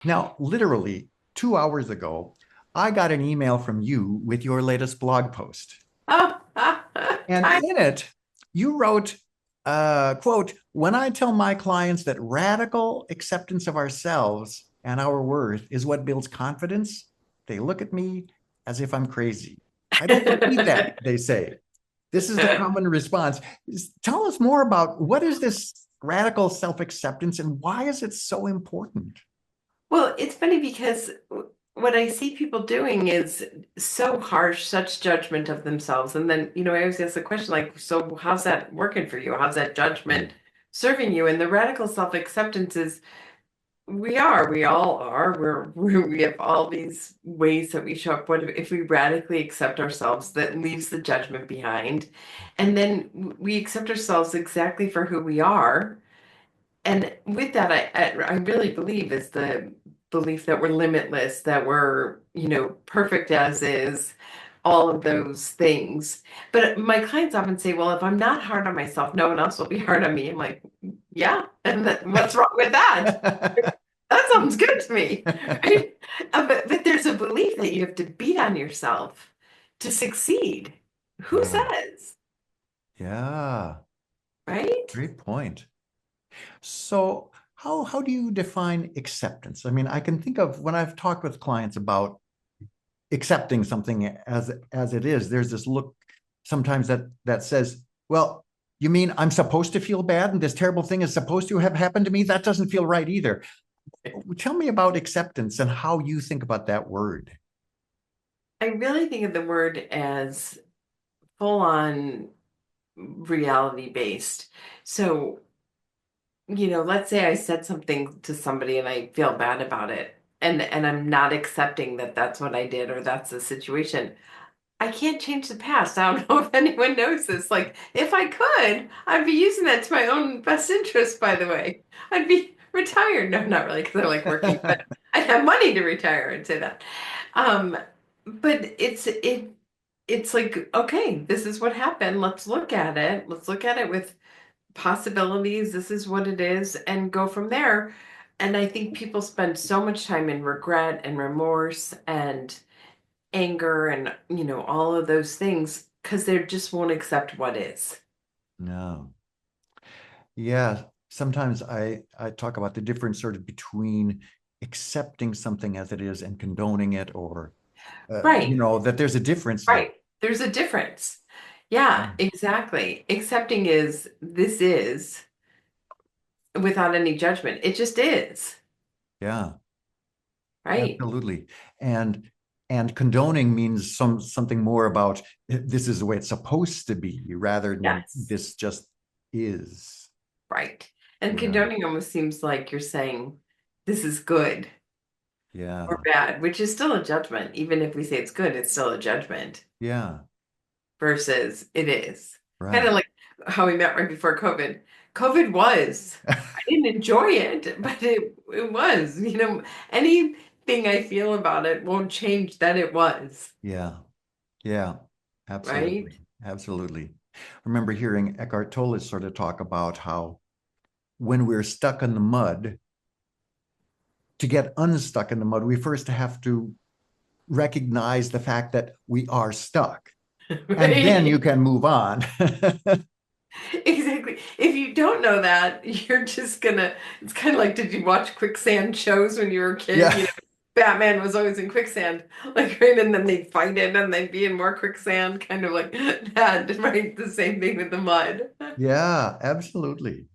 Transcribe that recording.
Now, literally 2 hours ago, I got an email from you with your latest blog post. Oh, And kind. in it, you wrote, quote, when I tell my clients that radical acceptance of ourselves and our worth is what builds confidence, they look at me as if I'm crazy. I don't believe that, they say. This is the common response. Tell us more about what is this radical self-acceptance and why is it so important? Well, it's funny because what I see people doing is so harsh, such judgment of themselves. And then, I always ask the question like, so how's that working for you? How's that judgment serving you? And the radical self-acceptance is we all are, we have all these ways that we show up. What if we radically accept ourselves that leaves the judgment behind? And then we accept ourselves exactly for who we are. And with that, I really believe is the belief that we're limitless, that we're, perfect as is, all of those things. But my clients often say, well, if I'm not hard on myself, no one else will be hard on me. I'm like, yeah, and what's wrong with that? That sounds good to me. Right? But there's a belief that you have to beat on yourself to succeed. Who Yeah, says? yeah, Right? great point. So, how do you define acceptance? I mean, I can think of when I've talked with clients about accepting something as it is. There's this look sometimes that says, "Well, you mean I'm supposed to feel bad, and this terrible thing is supposed to have happened to me? That doesn't feel right either." Tell me about acceptance and how you think about that word. I really think of the word as full on reality based. So, let's say I said something to somebody and I feel bad about it, and I'm not accepting that that's what I did or that's the situation. I can't change the past. I don't know if anyone knows this. Like, if I could, I'd be using that to my own best interest, by the way. I'd be retired. No, not really, because I like working, but I have money to retire, I'd say that. Um, but it's like, okay, this is what happened. Let's look at it. Let's look at it with possibilities. This is what it is, and go from there. And I think people spend so much time in regret and remorse and anger and, all of those things because they just won't accept what is. No. Yeah, sometimes I talk about the difference sort of between accepting something as it is and condoning it, or Right, that there's a difference there. right. There's a difference. Yeah, exactly. Accepting is this is without any judgment. It just is, Yeah, right? absolutely. And condoning means something more about this is the way it's supposed to be rather than Yes, this just is. right. And Yeah, condoning almost seems like you're saying this is good or yeah, bad, which is still a judgment. Even if we say it's good, it's still a judgment yeah, versus it is. Kind right. of like how we met right before COVID. COVID was, I didn't enjoy it, but it was, anything I feel about it won't change that it was, Yeah, yeah, absolutely. right? Absolutely. I remember hearing Eckhart Tolle sort of talk about how when we're stuck in the mud, to get unstuck in the mud, we first have to recognize the fact that we are stuck. And then you Right? can move on. Exactly. If you don't know that, you're just gonna, it's kind of like, did you watch quicksand shows when you were a kid? Yeah. Batman was always in quicksand, like, right, and then they'd fight it and they'd be in more quicksand, kind of like that, right? The same thing with the mud. Yeah, absolutely.